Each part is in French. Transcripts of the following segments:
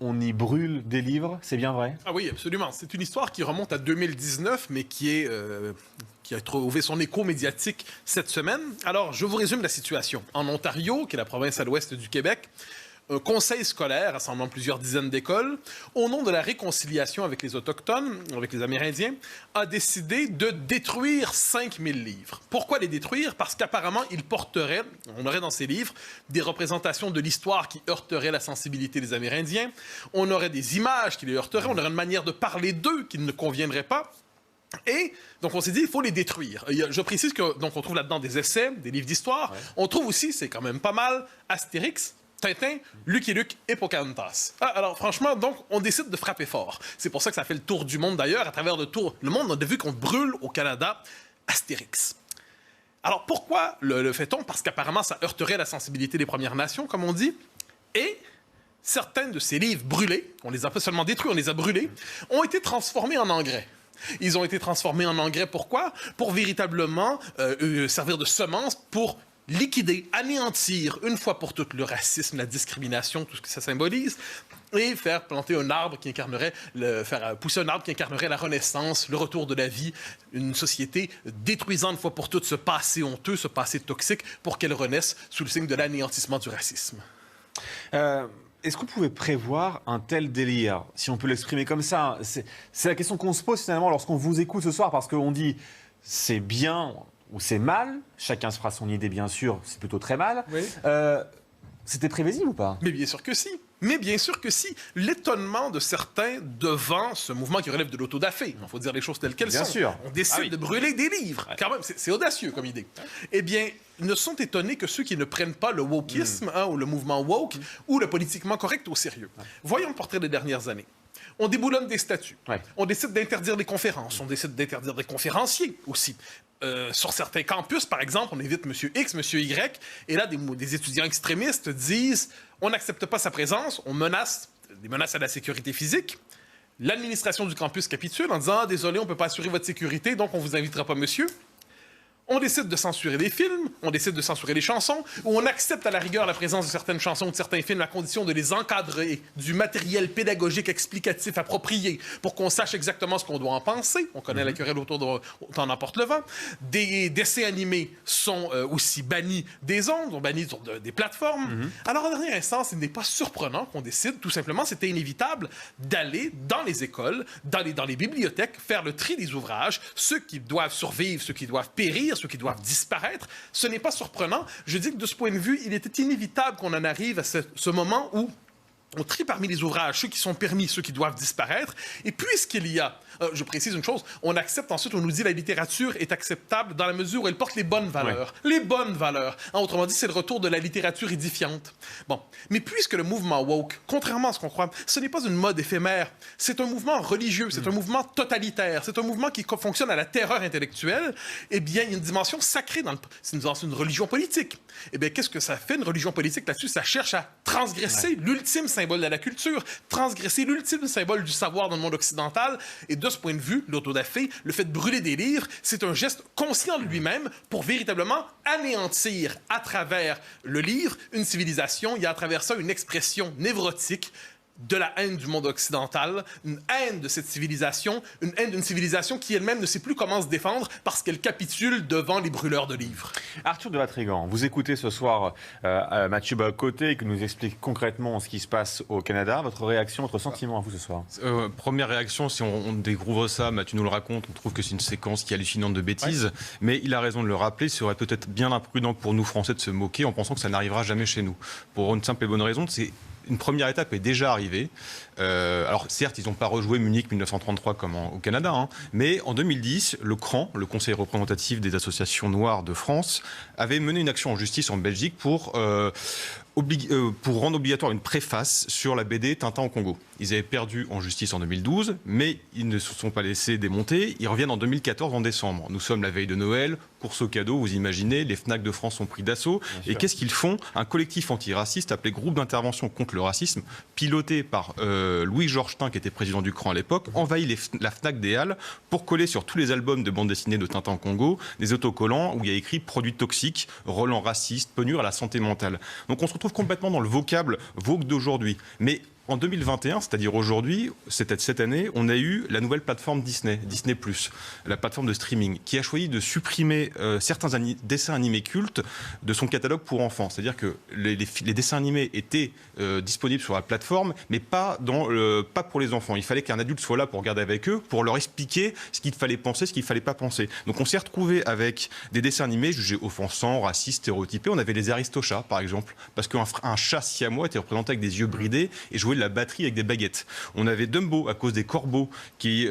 On y brûle des livres, c'est bien vrai? Ah oui, absolument. C'est une histoire qui remonte à 2019, mais qui a trouvé son écho médiatique cette semaine. Alors, je vous résume la situation. En Ontario, qui est la province à l'ouest du Québec, un conseil scolaire rassemblant plusieurs dizaines d'écoles, au nom de la réconciliation avec les Autochtones, avec les Amérindiens, a décidé de détruire 5000 livres. Pourquoi les détruire? Parce qu'apparemment, on aurait dans ces livres des représentations de l'histoire qui heurteraient la sensibilité des Amérindiens, on aurait des images qui les heurteraient, on aurait une manière de parler d'eux qui ne conviendrait pas. Et donc, on s'est dit, il faut les détruire. Je précise que donc on trouve là-dedans des essais, des livres d'histoire. Ouais. On trouve aussi, c'est quand même pas mal, Astérix, Tintin, Lucky Luke et Pocahontas. Alors, franchement, donc, on décide de frapper fort. C'est pour ça que ça fait le tour du monde, d'ailleurs. À travers le monde, on a vu qu'on brûle au Canada Astérix. Alors, pourquoi le fait-on? Parce qu'apparemment, ça heurterait la sensibilité des Premières Nations, comme on dit. Et certains de ces livres brûlés, on les a pas seulement détruits, on les a brûlés, ont été transformés en engrais. Ils ont été transformés en engrais, pourquoi? Pour véritablement servir de semence pour liquider, anéantir une fois pour toutes le racisme, la discrimination, tout ce que ça symbolise, et faire planter un arbre qui incarnerait, faire pousser un arbre qui incarnerait la renaissance, le retour de la vie, une société détruisant une fois pour toutes ce passé honteux, ce passé toxique, pour qu'elle renaisse sous le signe de l'anéantissement du racisme. Est-ce que vous pouvez prévoir un tel délire, si on peut l'exprimer comme ça? C'est la question qu'on se pose finalement lorsqu'on vous écoute ce soir, parce qu'on dit c'est bien ou c'est mal, chacun se fera son idée bien sûr, c'est plutôt très mal. Oui. C'était prévisible ou pas? Mais bien sûr que si. Mais bien sûr que si. L'étonnement de certains devant ce mouvement qui relève de l'autodafé, il faut dire les choses telles qu'elles sont. Bien sûr. On décide de brûler des livres. Ouais. Quand même, c'est audacieux comme idée. Ouais. Eh bien, ne sont étonnés que ceux qui ne prennent pas le wokisme, ou le mouvement woke, ou le politiquement correct au sérieux. Ouais. Voyons le portrait des dernières années. On déboulonne des statuts. Ouais. On décide d'interdire les conférences. On décide d'interdire des conférenciers aussi. Sur certains campus, par exemple, on évite M. X, M. Y, et là, des étudiants extrémistes disent on n'accepte pas sa présence, on menace, des menaces à la sécurité physique. L'administration du campus capitule en disant désolé, on ne peut pas assurer votre sécurité, donc on ne vous invitera pas, monsieur. On décide de censurer les films, on décide de censurer les chansons, ou on accepte à la rigueur la présence de certaines chansons ou de certains films à condition de les encadrer, du matériel pédagogique explicatif approprié pour qu'on sache exactement ce qu'on doit en penser. On connaît la querelle autour de Autant n'emporte le vent. Des dessins animés sont aussi bannis des ondes, sont bannis des plateformes. Alors, en dernière instance, il n'est pas surprenant qu'on décide, tout simplement, c'était inévitable, d'aller dans les écoles, dans les bibliothèques, faire le tri des ouvrages, ceux qui doivent survivre, ceux qui doivent périr, ceux qui doivent disparaître. Ce n'est pas surprenant. Je dis que de ce point de vue, il était inévitable qu'on en arrive à ce moment où on trie parmi les ouvrages ceux qui sont permis, ceux qui doivent disparaître. Et puisqu'il y a, je précise une chose, on accepte ensuite, on nous dit la littérature est acceptable dans la mesure où elle porte les bonnes valeurs. Oui. Les bonnes valeurs. Autrement dit, c'est le retour de la littérature édifiante. Bon. Mais puisque le mouvement woke, contrairement à ce qu'on croit, ce n'est pas une mode éphémère. C'est un mouvement religieux, c'est un mouvement totalitaire, c'est un mouvement qui fonctionne à la terreur intellectuelle. Eh bien, il y a une dimension sacrée c'est une religion politique. Eh bien, qu'est-ce que ça fait, une religion politique là-dessus? Ça cherche à transgresser l'ultime symbole de la culture, transgresser l'ultime symbole du savoir dans le monde occidental. Et de ce point de vue, l'autodafé, le fait de brûler des livres, c'est un geste conscient de lui-même pour véritablement anéantir à travers le livre une civilisation. Il y a à travers ça une expression névrotique de la haine du monde occidental, une haine de cette civilisation, une haine d'une civilisation qui elle-même ne sait plus comment se défendre parce qu'elle capitule devant les brûleurs de livres. Arthur de Vatrigan, vous écoutez ce soir Mathieu Bock-Côté qui nous explique concrètement ce qui se passe au Canada. Votre réaction, votre sentiment à vous ce soir? Première réaction, si on découvre ça, Mathieu nous le raconte, on trouve que c'est une séquence qui est hallucinante de bêtises, mais il a raison de le rappeler, ce serait peut-être bien imprudent pour nous Français de se moquer en pensant que ça n'arrivera jamais chez nous. Pour une simple et bonne raison, c'est une première étape est déjà arrivée. Alors certes, ils n'ont pas rejoué Munich 1933 comme au Canada, mais en 2010, le CRAN, le Conseil représentatif des associations noires de France, avait mené une action en justice en Belgique pour rendre obligatoire une préface sur la BD Tintin au Congo. Ils avaient perdu en justice en 2012, mais ils ne se sont pas laissés démonter. Ils reviennent en 2014, en décembre. Nous sommes la veille de Noël, course aux cadeaux, vous imaginez, les FNAC de France sont pris d'assaut. Et qu'est-ce qu'ils font? Un collectif antiraciste appelé Groupe d'intervention contre le racisme, piloté par Louis-Georges Tin, qui était président du CRAN à l'époque, envahit la FNAC des Halles pour coller sur tous les albums de bande dessinée de Tintin au Congo des autocollants où il y a écrit « Produits toxiques, relents racistes, peut nuire à la santé mentale ». Donc on se retrouve complètement dans le vocable woke d'aujourd'hui. Mais En 2021, c'est-à-dire aujourd'hui, cette année, on a eu la nouvelle plateforme Disney+, la plateforme de streaming, qui a choisi de supprimer certains dessins animés cultes de son catalogue pour enfants. C'est-à-dire que les dessins animés étaient disponibles sur la plateforme, mais pas pour les enfants. Il fallait qu'un adulte soit là pour regarder avec eux, pour leur expliquer ce qu'il fallait penser, ce qu'il ne fallait pas penser. Donc on s'est retrouvé avec des dessins animés jugés offensants, racistes, stéréotypés. On avait les Aristochats, par exemple, parce qu'un chat siamois était représenté avec des yeux bridés et jouait de la batterie avec des baguettes. On avait Dumbo à cause des corbeaux qui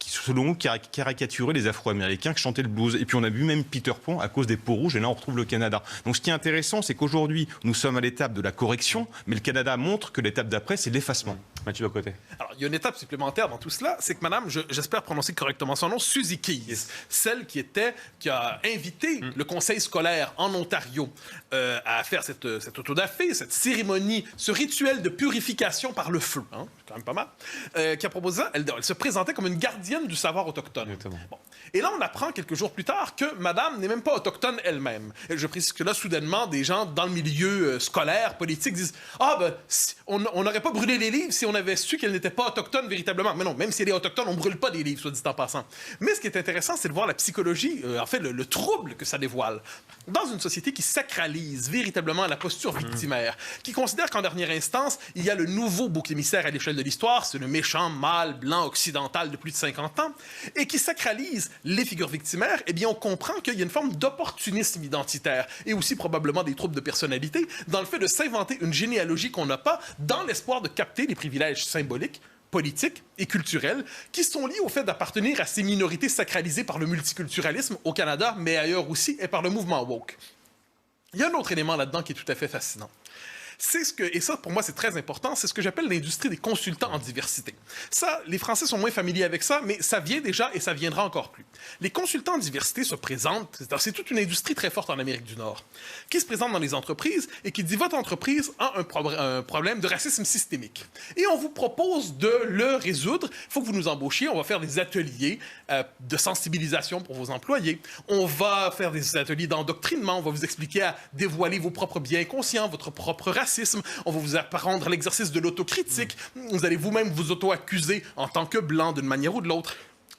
selon caricaturait les Afro-Américains qui chantaient le blues. Et puis on a vu même Peter Pan à cause des peaux rouges, et là on retrouve le Canada. Donc ce qui est intéressant, c'est qu'aujourd'hui, nous sommes à l'étape de la correction, mais le Canada montre que l'étape d'après, c'est l'effacement. Mathieu Bocoté. Alors, il y a une étape supplémentaire dans tout cela, c'est que madame, j'espère prononcer correctement son nom, Suzy Keys, celle qui a invité le conseil scolaire en Ontario à faire cette autodafé, cette cérémonie, ce rituel de purification par le feu, hein, c'est quand même pas mal, qui a proposé ça. Elle se présentait comme une gardienne du savoir autochtone. Bon. Et là, on apprend quelques jours plus tard que madame n'est même pas autochtone elle-même. Et je précise que là, soudainement, des gens dans le milieu scolaire, politique, disent « Ah, ben, on n'aurait pas brûlé les livres si on avait su qu'elle n'était pas autochtone véritablement. » Mais non, même si elle est autochtone, on ne brûle pas des livres, soit dit en passant. Mais ce qui est intéressant, c'est de voir la psychologie, en fait, le trouble que ça dévoile. Dans une société qui sacralise véritablement la posture victimaire, qui considère qu'en dernière instance, il y a le nouveau bouc émissaire à l'échelle de l'histoire, c'est le méchant mâle blanc occidental de plus de 50 ans, et qui sacralise les figures victimaires, eh bien, on comprend qu'il y a une forme d'opportunisme identitaire et aussi probablement des troubles de personnalité dans le fait de s'inventer une généalogie qu'on n'a pas dans l'espoir de capter les privilèges symboliques, politiques et culturels qui sont liés au fait d'appartenir à ces minorités sacralisées par le multiculturalisme au Canada, mais ailleurs aussi, et par le mouvement woke. Il y a un autre élément là-dedans qui est tout à fait fascinant. Et ça, pour moi, c'est très important, c'est ce que j'appelle l'industrie des consultants en diversité. Ça, les Français sont moins familiers avec ça, mais ça vient déjà et ça viendra encore plus. Les consultants en diversité se présentent, c'est toute une industrie très forte en Amérique du Nord, qui se présente dans les entreprises et qui dit « Votre entreprise a un problème de racisme systémique. Et on vous propose de le résoudre. Il faut que vous nous embauchiez. On va faire des ateliers de sensibilisation pour vos employés. On va faire des ateliers d'endoctrinement. On va vous expliquer à dévoiler vos propres biais conscients, votre propre racisme. On va vous apprendre l'exercice de l'autocritique. Vous allez vous-même vous auto-accuser en tant que blanc d'une manière ou de l'autre.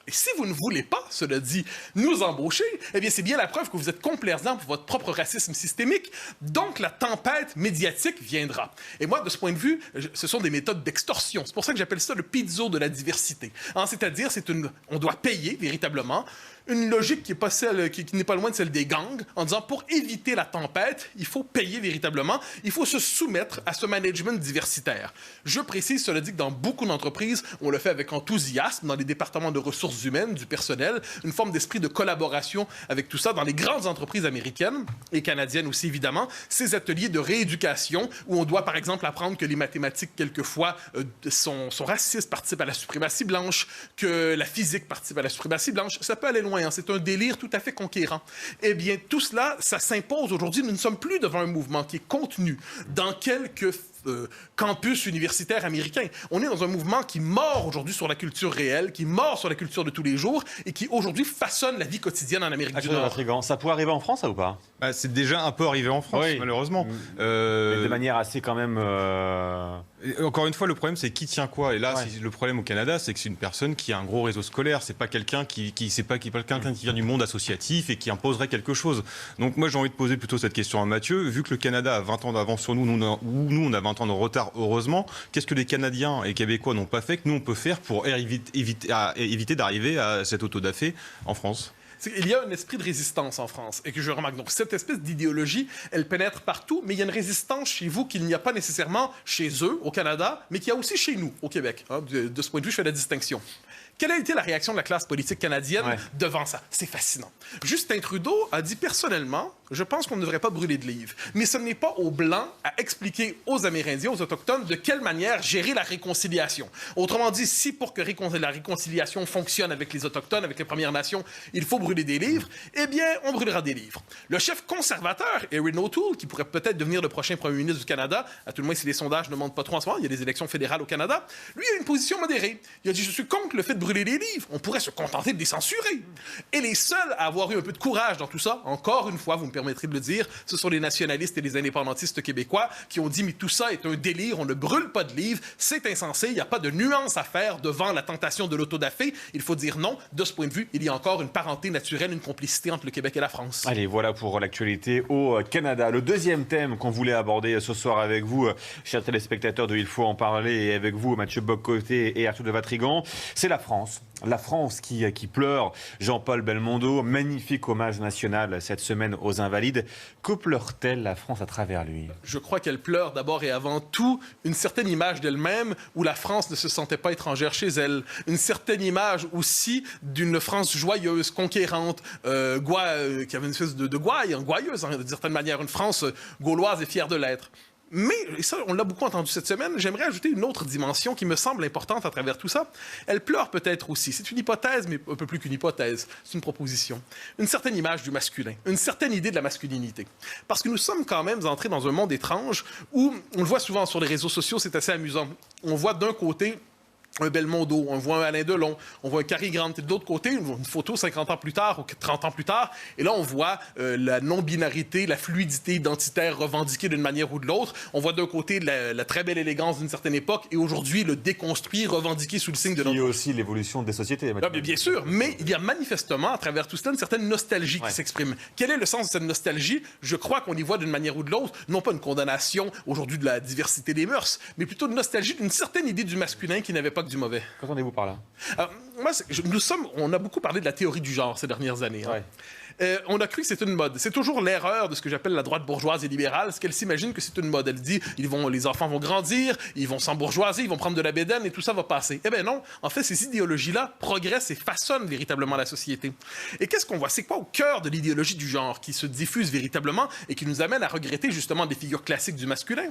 Et si vous ne voulez pas, cela dit, nous embaucher, eh bien, c'est bien la preuve que vous êtes complaisant pour votre propre racisme systémique. Donc, la tempête médiatique viendra. Et moi, de ce point de vue, ce sont des méthodes d'extorsion. C'est pour ça que j'appelle ça le pizzo de la diversité. Hein, c'est-à-dire, on doit payer véritablement une logique qui n'est pas loin de celle des gangs, en disant, pour éviter la tempête, il faut payer véritablement, il faut se soumettre à ce management diversitaire. Je précise, cela dit, que dans beaucoup d'entreprises, on le fait avec enthousiasme, dans les départements de ressources humaines, du personnel, une forme d'esprit de collaboration avec tout ça. Dans les grandes entreprises américaines et canadiennes aussi, évidemment, ces ateliers de rééducation où on doit, par exemple, apprendre que les mathématiques, quelquefois, sont racistes, participent à la suprématie blanche, que la physique participe à la suprématie blanche, ça peut aller loin. C'est un délire tout à fait conquérant. Eh bien, tout cela, ça s'impose aujourd'hui. Nous ne sommes plus devant un mouvement qui est contenu dans quelques campus universitaires américains. On est dans un mouvement qui mord aujourd'hui sur la culture réelle, qui mord sur la culture de tous les jours et qui aujourd'hui façonne la vie quotidienne en Amérique du Nord. Intriguant. Ça pourrait arriver en France, ça, ou pas? C'est déjà un peu arrivé en France, oui, malheureusement. Mais de manière assez quand même... Encore une fois, le problème, c'est qui tient quoi. Et là, le problème au Canada, c'est que c'est une personne qui a un gros réseau scolaire. C'est pas quelqu'un qui vient du monde associatif et qui imposerait quelque chose. Donc moi, j'ai envie de poser plutôt cette question à Mathieu. Vu que le Canada a 20 ans d'avance sur nous, nous, on a 20 ans de retard, heureusement. Qu'est-ce que les Canadiens et Québécois n'ont pas fait que nous, on peut faire pour éviter d'arriver à cette autodafé en France? Il y a un esprit de résistance en France et que je remarque. Donc, cette espèce d'idéologie, elle pénètre partout, mais il y a une résistance chez vous qu'il n'y a pas nécessairement chez eux, au Canada, mais qu'il y a aussi chez nous, au Québec. Hein, de ce point de vue, je fais la distinction. Quelle a été la réaction de la classe politique canadienne devant ça? C'est fascinant. Justin Trudeau a dit personnellement, je pense qu'on ne devrait pas brûler de livres. Mais ce n'est pas aux Blancs à expliquer aux Amérindiens, aux Autochtones, de quelle manière gérer la réconciliation. Autrement dit, si pour que la réconciliation fonctionne avec les Autochtones, avec les Premières Nations, il faut brûler des livres, eh bien, on brûlera des livres. Le chef conservateur, Erin O'Toole, qui pourrait peut-être devenir le prochain premier ministre du Canada, à tout le moins si les sondages ne montent pas trop en ce moment, il y a des élections fédérales au Canada, lui a une position modérée. Il a dit, je suis contre le fait de brûler les livres, on pourrait se contenter de les censurer. Et les seuls à avoir eu un peu de courage dans tout ça, encore une fois, vous me permettrez de le dire, ce sont les nationalistes et les indépendantistes québécois qui ont dit « mais tout ça est un délire, on ne brûle pas de livres, c'est insensé, il n'y a pas de nuance à faire devant la tentation de l'autodafé, il faut dire non. De ce point de vue, il y a encore une parenté naturelle, une complicité entre le Québec et la France. » Allez, voilà pour l'actualité au Canada. Le deuxième thème qu'on voulait aborder ce soir avec vous, chers téléspectateurs de Il faut en parler, et avec vous, Mathieu Bock-Côté et Arthur de Vatrigan, c'est la France. La France qui pleure. Jean-Paul Belmondo, magnifique hommage national cette semaine aux Invalides. Que pleure-t-elle la France à travers lui? Je crois qu'elle pleure d'abord et avant tout une certaine image d'elle-même où la France ne se sentait pas étrangère chez elle. Une certaine image aussi d'une France joyeuse, conquérante, qui avait une espèce de gouailleuse, d'une certaine manière. Une France gauloise et fière de l'être. Mais, et ça, on l'a beaucoup entendu cette semaine, j'aimerais ajouter une autre dimension qui me semble importante à travers tout ça. Elle pleure peut-être aussi. C'est une hypothèse, mais un peu plus qu'une hypothèse. C'est une proposition. Une certaine image du masculin, une certaine idée de la masculinité. Parce que nous sommes quand même entrés dans un monde étrange où, on le voit souvent sur les réseaux sociaux, c'est assez amusant. On voit d'un côté un Belmondo, on voit un Alain Delon, on voit un Cary Grant, et de l'autre côté, une photo 50 ans plus tard ou 30 ans plus tard, et là, on voit la non-binarité, la fluidité identitaire revendiquée d'une manière ou de l'autre. On voit d'un côté la très belle élégance d'une certaine époque, et aujourd'hui, le déconstruit, revendiqué sous le signe de notre... Il y a aussi l'évolution des sociétés. Ah, bien sûr, mais il y a manifestement, à travers tout cela, une certaine nostalgie qui s'exprime. Quel est le sens de cette nostalgie? Je crois qu'on y voit d'une manière ou de l'autre, non pas une condamnation aujourd'hui de la diversité des mœurs, mais plutôt une nostalgie d'une certaine idée du masculin qui n'avait pas du mauvais. Qu'entendez-vous par là? On a beaucoup parlé de la théorie du genre ces dernières années. Hein. Ouais. On a cru que c'était une mode. C'est toujours l'erreur de ce que j'appelle la droite bourgeoise et libérale, c'est qu'elle s'imagine que c'est une mode. Elle dit, les enfants vont grandir, ils vont s'embourgeoiser, ils vont prendre de la bédaine et tout ça va passer. Eh bien non, en fait, ces idéologies-là progressent et façonnent véritablement la société. Et qu'est-ce qu'on voit? C'est quoi au cœur de l'idéologie du genre qui se diffuse véritablement et qui nous amène à regretter justement des figures classiques du masculin?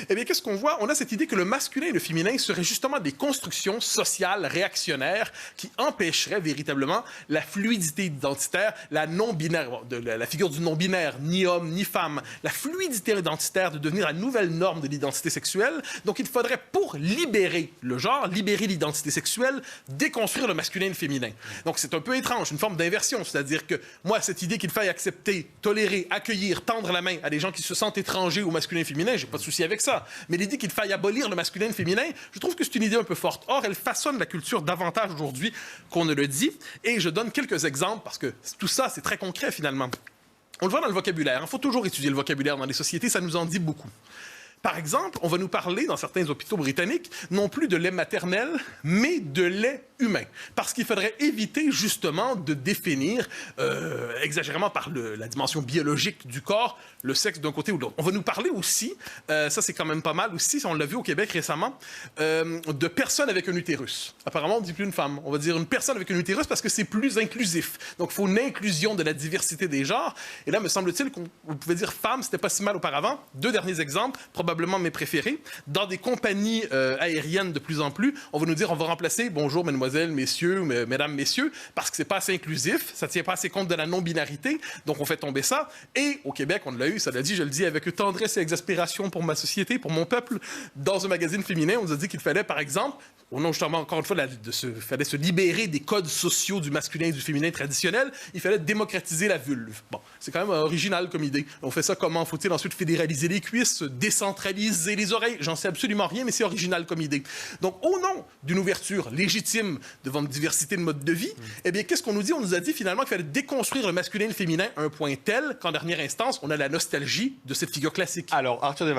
Eh bien, qu'est-ce qu'on voit? On a cette idée que le masculin et le féminin seraient justement des constructions sociales réactionnaires qui empêcheraient véritablement la fluidité identitaire, la la figure du non-binaire, ni homme ni femme, la fluidité identitaire de devenir la nouvelle norme de l'identité sexuelle. Donc, il faudrait, pour libérer le genre, libérer l'identité sexuelle, déconstruire le masculin et le féminin. Donc, c'est un peu étrange, une forme d'inversion. C'est-à-dire que, moi, cette idée qu'il faille accepter, tolérer, accueillir, tendre la main à des gens qui se sentent étrangers au masculin et féminin, j'ai pas de souci avec ça. Mais l'idée qu'il faille abolir le masculin et le féminin, je trouve que c'est une idée un peu forte. Or, elle façonne la culture davantage aujourd'hui qu'on ne le dit. Et je donne quelques exemples, parce que tout ça, c'est très concret, finalement. On le voit dans le vocabulaire. Il faut toujours étudier le vocabulaire dans les sociétés, ça nous en dit beaucoup. Par exemple, on va nous parler, dans certains hôpitaux britanniques, non plus de lait maternel, mais de lait humain. Parce qu'il faudrait éviter, justement, de définir, exagérément par la dimension biologique du corps, le sexe d'un côté ou de l'autre. On va nous parler aussi, ça c'est quand même pas mal aussi, on l'a vu au Québec récemment, de personnes avec un utérus. Apparemment, on ne dit plus une femme, on va dire une personne avec un utérus parce que c'est plus inclusif. Donc, il faut une inclusion de la diversité des genres. Et là, me semble-t-il qu'on pouvait dire femme, c'était pas si mal auparavant. Deux derniers exemples, probablement mes préférés. Dans des compagnies aériennes de plus en plus, on va nous dire, on va remplacer bonjour, mesdemoiselles, messieurs, mesdames, messieurs, parce que c'est pas assez inclusif, ça tient pas assez compte de la non-binarité, donc on fait tomber ça. Et au Québec, on l'a eu, ça l'a dit, je le dis avec tendresse et exaspération pour ma société, pour mon peuple, dans un magazine féminin, on nous a dit qu'il fallait, par exemple, au nom justement, encore une fois, fallait se libérer des codes sociaux du masculin et du féminin traditionnel, il fallait démocratiser la vulve. Bon, c'est quand même original comme idée. On fait ça comment? Faut-il ensuite fédéraliser les cuisses, décentraliser les oreilles? J'en sais absolument rien, mais c'est original comme idée. Donc, au nom d'une ouverture légitime devant une diversité de modes de vie, eh bien, qu'est-ce qu'on nous dit? On nous a dit finalement qu'il fallait déconstruire le masculin et le féminin à un point tel qu'en dernière instance, on a la nostalgie de cette figure classique. Alors, Arthur de